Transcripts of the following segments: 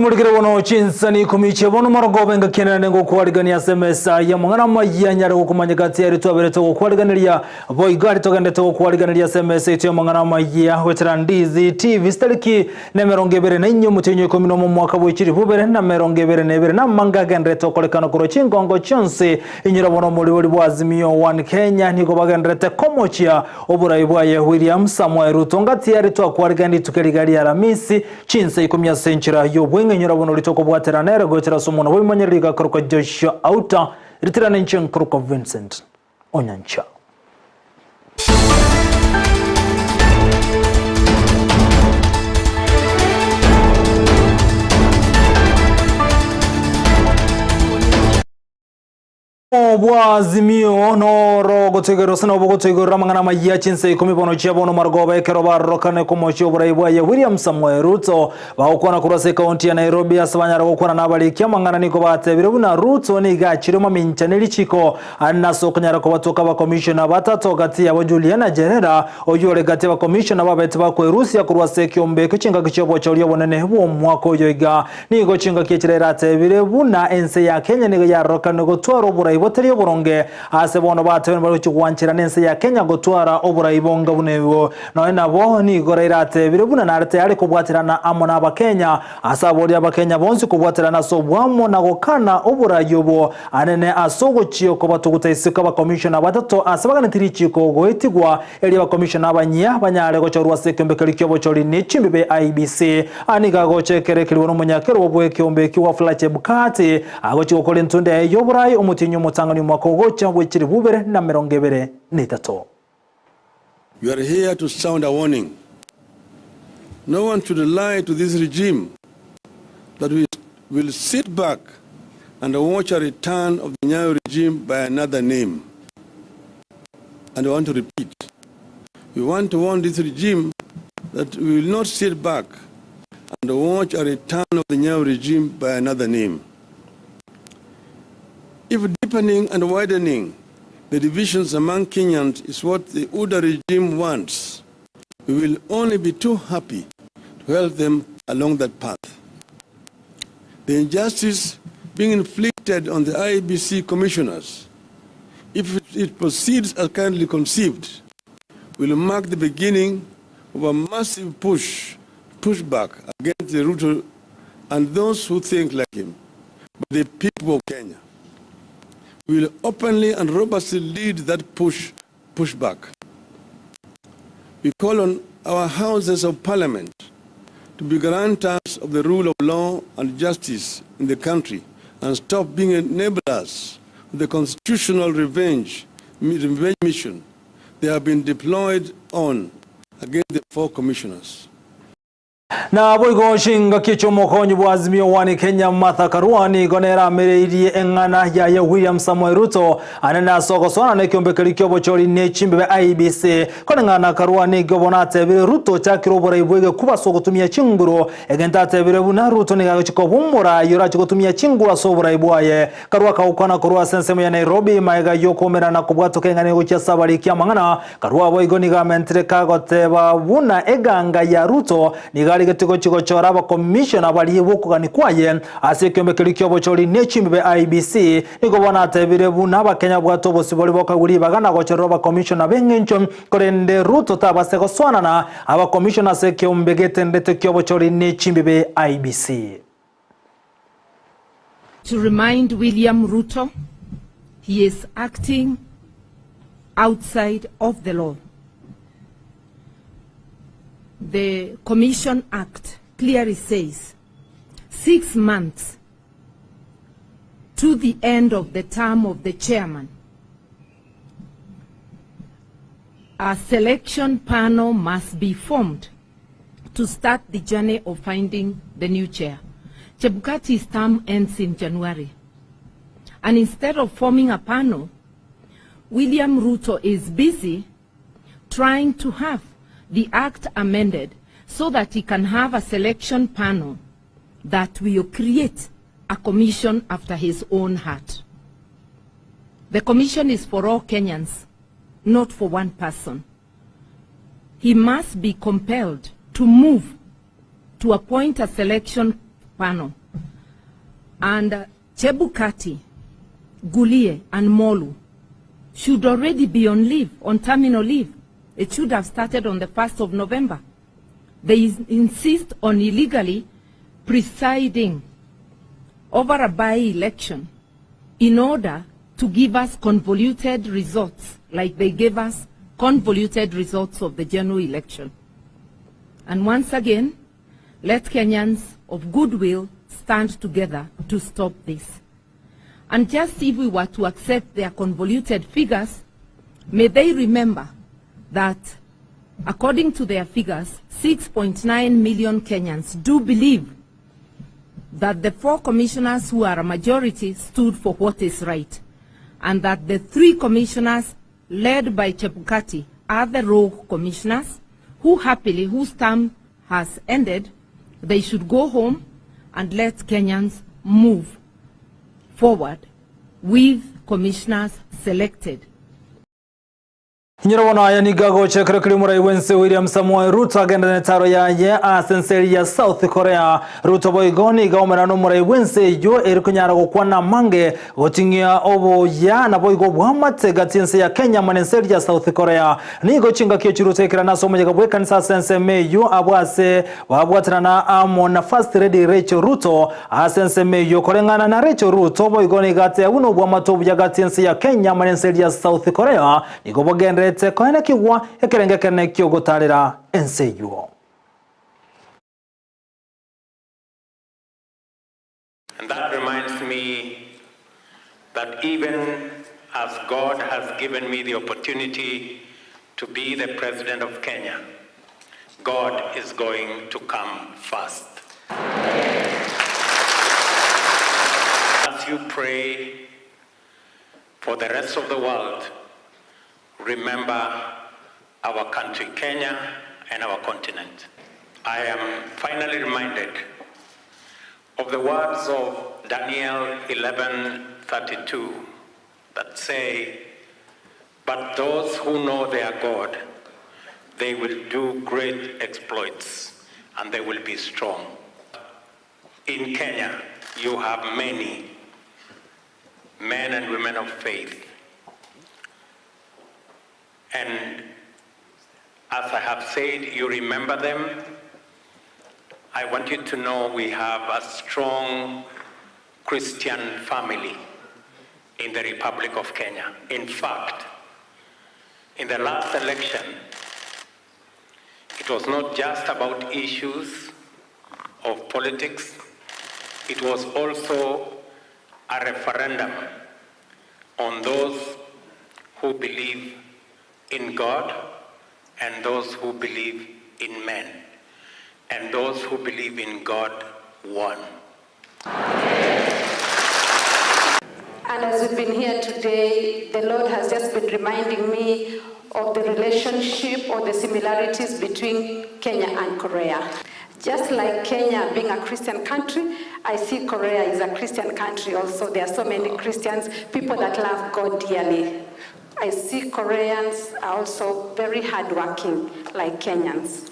Tumurikire wono Chinsa ni Ikomi chebono marogobe nga kenene ngo kwaligania SMS ya mwana Amayia nyare gukumanya gati yari twaberete ngo kwaliganiria boygari togandete ngo kwaliganiria SMS ito mwana Amayia wetera Ndizi TV staliki na merongevere na inyo mutenyo Ikomi no mwaka bwikiri bubere na merongevere nebere na mangagendete okolekana kuro chingongo chonse inyira bono muri buri bwazimiyo one Kenya niko bagendete komochia oburayi bwaye William Samuel Ruto ngati yari twakwaliganiria tukeligari Alamisi Chinsa Ikomi ya senchira yo nyura bono litoko bwaterana eragotera somono bimanyerika karuka Joshua Auta ritirana nchen karuka Vincent Onyancha Bwazimiyo no gotegero sana bogotegero mangana Amayia Chinsa Ikomi bono chiabono margoba kero barokane komochi oburayi bwaye William Samuel Ruto bakona kurase county ya Nairobi asabanyara gukora nabali kyamangana niko batebire buna Ruto ni gachiremo minchaneli chiko anasokanyara ko batoka ba commissioner batatu gati ya Juliana General oyore gati ba commissioner babete bakwe Russia kurwase kyombe kuchinga kichobo cyoriyo bonene bo mwaka oyoiga nigo chinga kichirera atebire buna ense ya Kenya nigo yarokane gotwara oburayi boteri oburonge ase bono batebene bari kugwanchira nense ya Kenya gotwara oburayi bonga bunewo nawe nabo ni gorera atebire buna narete yari kubwatirana amona aba Kenya asabori aba Kenya bonsi kubwatirana sobwamo na gokana oburayi obo anene asogo chiyo ko batugutaisika ba commissioner batatu asabagana tirichiko goitigwa eri ba commissioner abanyia banyare gochorwa sekembekeli kyobo chori nechimbe IBC aniga gochekere kiliwo no munyakero obwe kyombe kiwa flache bukati agochiko kolentunde yoburayi umutinyo mutangani mwakogocha wechiri bubere na merongevere nitato. You are here to sound a warning. No one should lie to this regime that we will sit back and watch a return of the Nyayo regime by another name. And I want to repeat, we want to warn this regime that we will not sit back and watch a return of the Nyayo regime by another name. If deepening and widening the divisions among Kenyans is what the UDA regime wants, we will only be too happy to help them along that path. The injustice being inflicted on the IBC commissioners, if it proceeds as currently conceived, will mark the beginning of a massive pushback against the Ruto and those who think like him, but the people of Kenya. We will openly and robustly lead that pushback. We call on our houses of parliament to be guarantors of the rule of law and justice in the country and stop being enablers of the constitutional revenge mission they have been deployed on against the 4 commissioners. Na boigo shinga kichomo konyi bwazimiyo wani Kenya Martha Karwani gonera mereiri engana ya William Samuel Ruto anena soko sona ne kyombekeli kyobo chori ne chimbe IBC konengana Karwani gobonate bire Ruto chakiro bora ibwege kuba soko tumia chinguro egentate bire buna Ruto ne gachiko bumura yora chiko tumia chingura sobora ibwaye Karwa ka ukana Karwa sensemo ya Nairobi maiga yokomera na kubwato kengane gocha sabali kyamangana Karwa boigo niga mentre kagoteba buna eganga ya Ruto niga getiko chiko chora ba commissioner bali bokugani kwaye asekembekeli kyobo chori nechimbe IBC niko bona tebire buna ba Kenya bwato bosi boli bokaguri bagana gochoro ba commissioner bengencho korende Ruto tabaseko swanana aba commissioner sekyumbegete ndete kyobo chori nechimbe IBC. To remind William Ruto, he is acting outside of the law. The Commission Act clearly says 6 months to the end of the term of the chairman, a selection panel must be formed to start the journey of finding the new chair. Chebukati's term ends in January. And instead of forming a panel, William Ruto is busy trying to have the act amended so that he can have a selection panel that will create a commission after his own heart. The commission is for all Kenyans, not for one person. He must be compelled to move to appoint a selection panel. And Chebukati, Gulie, and Molu should already be on leave, on terminal leave. It should have started on the 1st of November. They insist on illegally presiding over a by-election in order to give us convoluted results, like they gave us convoluted results of the general election. And once again, let Kenyans of goodwill stand together to stop this. And just if we were to accept their convoluted figures, may they remember that according to their figures, 6.9 million Kenyans do believe that the 4 commissioners who are a majority stood for what is right, and that the 3 commissioners led by Chebukati are the rogue commissioners who happily, whose term has ended, they should go home and let Kenyans move forward with commissioners selected. Nyirawana aya ni gago chekere kuri murai wense William Samoei Ruto agenda netaro yaye asenseri ya South Korea Ruto boigoni gaomera no murai wense yo erikunyara gukwana mange gotingia obo ya na boigo bwamate gatinse ya Kenya manenseri ya South Korea nigo chinga kyo chirutekera naso mujega bwe kanisa sense meyo abwase wabwatana na amo na first lady Rachel Ruto asense meyo korengana na Rachel Ruto boigoni gate uno bwamato bya gatinse ya Kenya manenseri ya South Korea nigo bogendre koene kiwa ekerengekene kyogotarira enseyo. And that reminds me that even as God has given me the opportunity to be the president of Kenya, God is going to come first. As you pray for the rest of the world, remember our country, Kenya, and our continent. I am finally reminded of the words of Daniel 11:32 that say, "But those who know their God, they will do great exploits, and they will be strong." In Kenya, you have many men and women of faith. And as I have said, you remember them. I want you to know we have a strong Christian family in the Republic of Kenya. In fact, in the last election, it was not just about issues of politics, it was also a referendum on those who believe in God, and those who believe in men, and those who believe in God won. And as we've been here today, the Lord has just been reminding me of the relationship or the similarities between Kenya and Korea. Just like Kenya being a Christian country, I see Korea is a Christian country also. There are so many Christians, people that love God dearly. I see Koreans are also very hardworking, like Kenyans.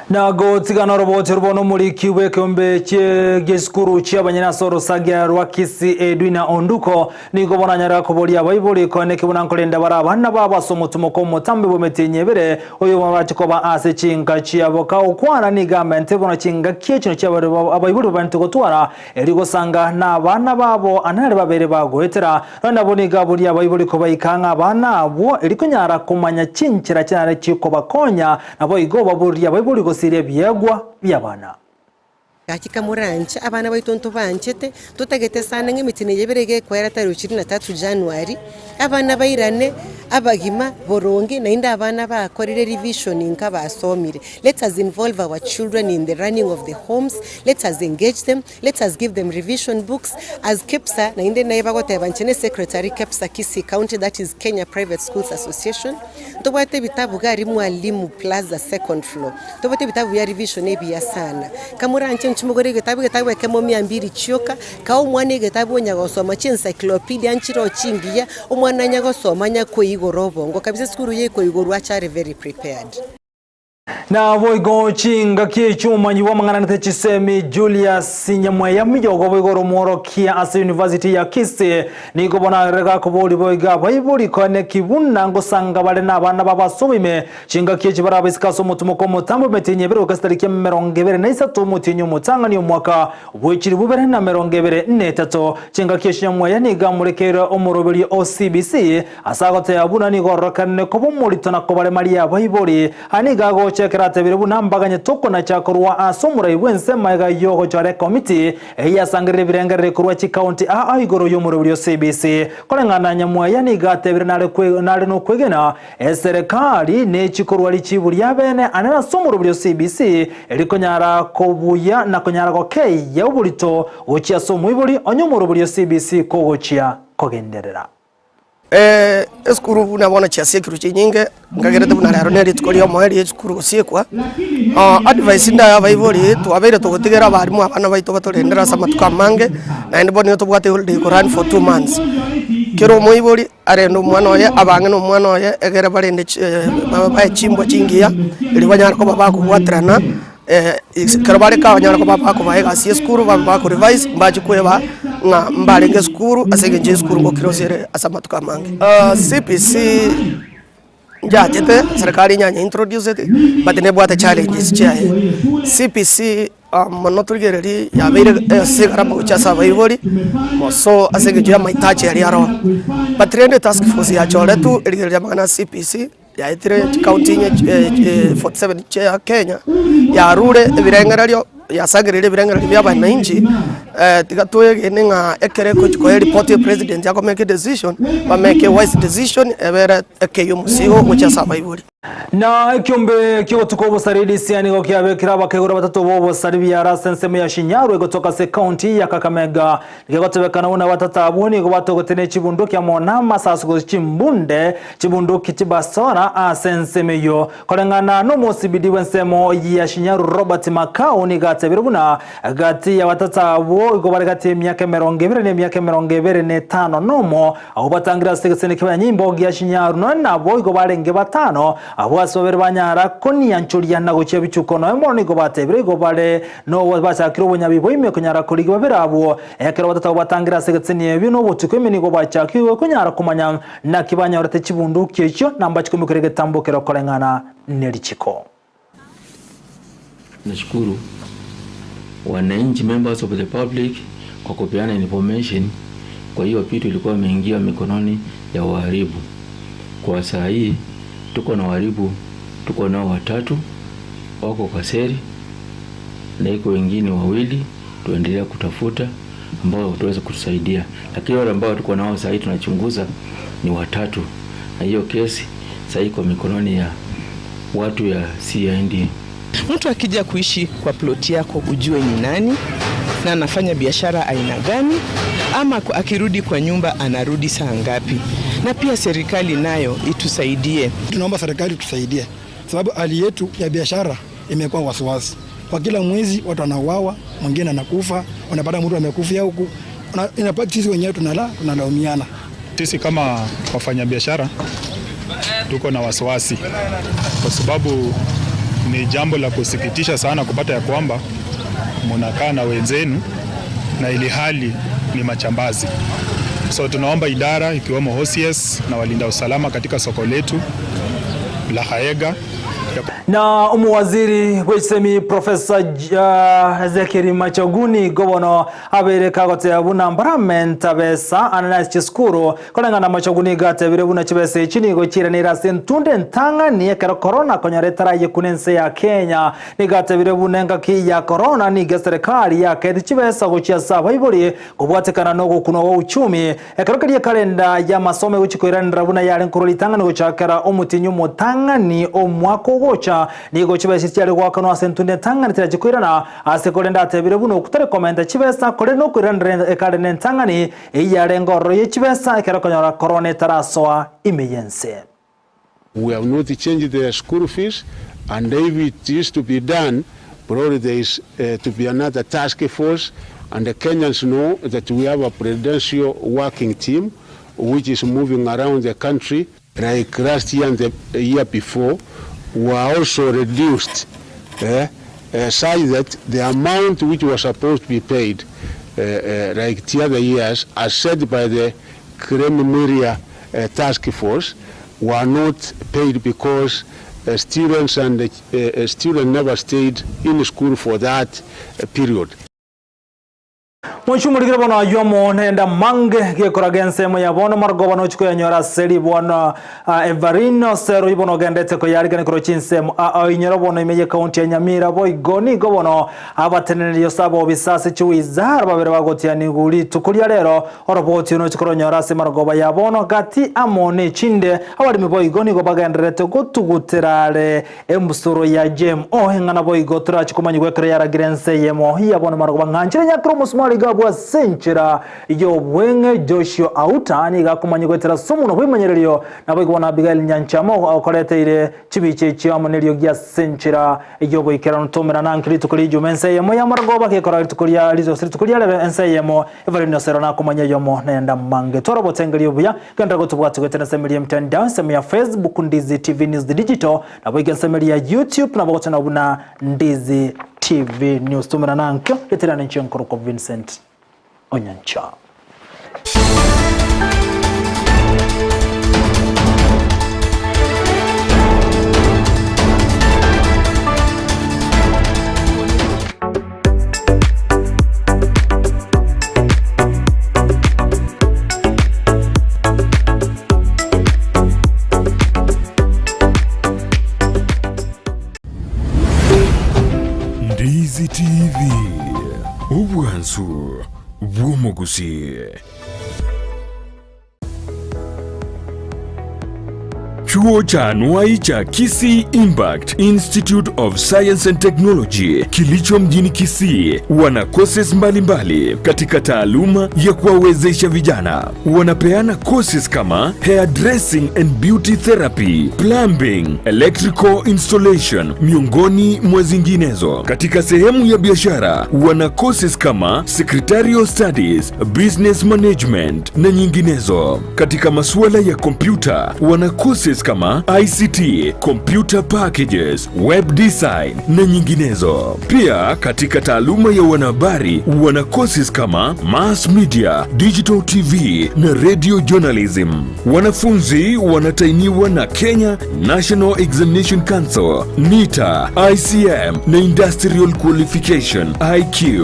Nago tigana roboti rubono muri kiwe kombe che geskuru cyabanyana soro sagya rwa Kisii Edwina Onduko nigo bonanyara ko boli abayiboli ko ne kibuna nkolenda barabana babasomutumo ko mutambe bometenyebere oyo babachiko ba ase chinga chiaboka okwana ni government bono chinga kyecho cyabare abayiboli bantu gotwara erigo sanga na bana babo anare babere bagoetera nona boniga boli abayiboli ko bayikanga bana abo eriko nyara kumanya chinchira cyane cyiko bakonya nabo igo baburi abayiboli Siria biagwa byabana Kakika murancha abana baitonto banchete tutagete sana ngemitine yeberege kwera 23 January abana bairane abagima boronge na inda abana bakorire revision inka basomire. Let us involve our children in the running of the homes, let us engage them, let us give them revision books. As KEPSA na inde naiba gote banchene secretary KEPSA Kisii County, that is Kenya Private Schools Association, tobate bitabu gari mwalimu plaza second floor, tobate bitabu ya revision ebia sana kamuranche chimugore getabu kemo 200 chioka ka umwane getabu nyagosoma encyclopedia nchiro chingiya umwana nyagosoma nyako igorobo ngo kabisa skuru ye ko igoro achare very prepared. Na voigo chinga kie chuma nyiwa mangana te chisemi Julius Nyamira mijogo voigo romoro kia asa University ya Kisii niko bona rega kuboli voiga vaiboli kone kibuna ngosanga bale na bana babasubime chinga kie chibara bisikaso mutumoko mutambo metinye bero kastariki merongevere na isatu mutinyo mutanga ni umwaka bwechiri bubere na merongevere 43 chinga kie Nyamira niga murekera omorobeli OCBC asagote abuna ni gorokane kobo mulitona kobale maria vaiboli aniga go kerate birebu nambaganye toko na chakorwa asomura Vincent maiga yogo chare committee eya sangire birengere kurwa chi county a igoro yomuro byo CBC kolengana Nyamira niga tebire nale no kwegena serikali ne chikorwa lichiburi yabene anana somuro byo CBC elikonyara kobuya na konyara ko kei ya ubulito ochia somu ibuli onyomuro byo CBC kogochia kogenderera eskuru nabona chiasie kiru chinyinge ngagerete bunara roneri tukolio moeri eskuru siekwa advice nda ya vaivori twabere tugotigera barimu abana baito batorendera samatuka mange na ndibone tubwate holiday ko run for 2 months kero moivori arendo mwana oye abange no mwana oye egere barende baba chimbo chingia libanyara ko baba kubwatrana karabare ka banyara ko baba ko baega si eskuru baba ko revise mbaji kweba nga mbalenge skuru asenge skuru ngo kirosere asamatuka mange CPC njatete serikali nyanya introduce it but ne bwata challenges chae CPC monoturgereri ya bere segara bocha sabaivori moso asenge jya maitachi yari aro patrende task force ya choletu eligerja magana CPC ya itire county 47 cha Kenya ya rure birengeraryo ya sagirire birengeraryo bya bananchi tigatoye geninga ekere ko report president yako make decision ba make wise decision ebera ekeyo musiho mucha sabaivori na ikiombe kyo tukobo saridi siani go kyabe kiraba kegura batatu bobo saribi ya rasenseme ya Shinyaru gotoka se county ya Kakamega ngegotebekana una batatabuni go batogotene chibunduki ya monama sasugo chimbunde chibunduki chibasora asenseme yo kolengana no mosibidi wensemo ya Shinyaru Robert Makao ni gatebiruna gati ya batatabu go barigati myaka merongevere ne myaka merongevere ne 5 nomo aho batangira sekesene kya nyimbo ya Shinyaru no nabo go barenge batano abwasobere banyara koni yanchuria na goche bichuko no emoni go batebire go bale no bachakiro bonyabibo ime kunyara kuri go berabo ekero batatu batangira segetseni ebino botuko imeni go bachakiwe kunyara kumanya na kibanya orete chibundu kyecho namba chikumi kurege tambokero kolengana nelichiko. Nashukuru wananchi members of the public kwa kupeana information. Kwa hiyo vitu ilikuwa imeingia mikononi ya waharibu. Kwa saa hii tuko na waharibu, tuko nao 3 wako kwa seri na iko wengine 2 tuendelea kutafuta ambao wataweza kutusaidia, lakini wale ambao tuko nao sasa tunachunguza ni 3 na hiyo kesi sasa iko mikononi ya watu ya CID. Mtu akija kuishi kwa ploti yako ujue ni nani na anafanya biashara aina gani, ama akirudi kwa nyumba anarudi saa ngapi, na pia serikali nayo itusaidie. Tunaomba serikali tusaidie sababu hali yetu ya biashara imekuwa wasiwasi. Kwa kila mwezi watu wanauawa, mwingine anakufa, unapata mtu amekufia huku, inapata sisi wenyewe tunalaumiana. Sisi kama wafanyabiashara tuko na wasiwasi kwa sababu ni jambo la kusikitisha sana kupata ya kwamba mnakaa na wenzenu na ili hali ni machambazi. So tunaomba idara ikiwemo OCS na walinda usalama katika soko letu la Haega. Na umuwaziri w'isemi Professor Zekeri Machaguni gobono abere kagote abuna environment abesa analyze chiskuru kolengana Machaguni gate bire buna chibese chini go chiranira sentunde ntanga ni ekero corona konyaretara yekunense ya Kenya ni gate bire bunenga ki ya corona ni serikali ya kedi chibesa go chiasa baibori kubwatekana no gukuno wa uchumi ekero kali kalenda ya masome uchikoiranira buna yale nkuruli tanga no chakara omutinyu motanga ni omwako gocha nigo chibese cyari gwakano asentunde tanga nitira chikwirana asekolenda atebire buno kutare komenda chibesa kole no kwirandire ekale nentangani eyare ngoro ye chibesa ekero konyora corona tarasoa imeyense. We have not changed the school fees, and if it is to be done, probably there is to be another task force, and the Kenyans know that we have a presidential working team which is moving around the country. Like last year and the year before, were also reduced, such that the amount which was supposed to be paid, like the other years, as said by the Nyamira task force, were not paid because students never stayed in school for that period. Mwishumulikire bono ayomo nenda mange gekora gensemo ya bono margoba no chiko ya nyora seri bono Everino sero ibono gendete ko yari gane kro Chinsemo inyoro bono imeye county ya Nyamira boy goni go bono abatenene yosabo bisase chiwizara babere bagotia niguli tukulia rero oroboti no chiko nyora se margoba ya bono gati amone chinde awali mi boy goni go bagenderete gotuguterare embusoro ya jem hengana boy gotra chikomanyi gwekere yara grense yemo hiya bono margoba nganchire nyakro musmali bwa senchira iyo bwenge Joshua Auta ni gakumanyi gwetera somuno bwimenyererio nabo igwana Abigail Nyanchamo akoleteire chibiche chiamonelio gya senchira iyo boikera ntomera nankiri tukuri jumense yemo ya margoba ke kora tukuria lizo tukuria lebe ense yemo everino sero na kumanya yomo nenda mange torobo tengelio buya ganda gotubwatu gwetera semeli mtandao semu ya Facebook Ndizi TV News Digital nabo igensemeli ya YouTube nabo gotena buna Ndizi TV News tumera nankyo letera nchenkoro ko Vincent Onyancha. Ndizi TV Ubwansu Gusii. Chuo cha anuai cha Kisii Impact Institute of Science and Technology kilicho mjini Kisii wana courses mbalimbali katika taaluma ya kuwawezesha vijana. Wanapeana courses kama hairdressing and beauty therapy, plumbing, electrical installation, miongoni mwa zinginezo. Katika sehemu ya biashara wana courses kama secretarial studies, business management na nyinginezo. Katika masuala ya kompyuta wana courses kama ICT, computer packages, web design na nyinginezo. Pia katika taaluma ya wanahabari wana courses kama mass media, digital TV na radio journalism. Wanafunzi wanatainiwa na Kenya National Examination Council, NITA, ICM na Industrial Qualification IQ.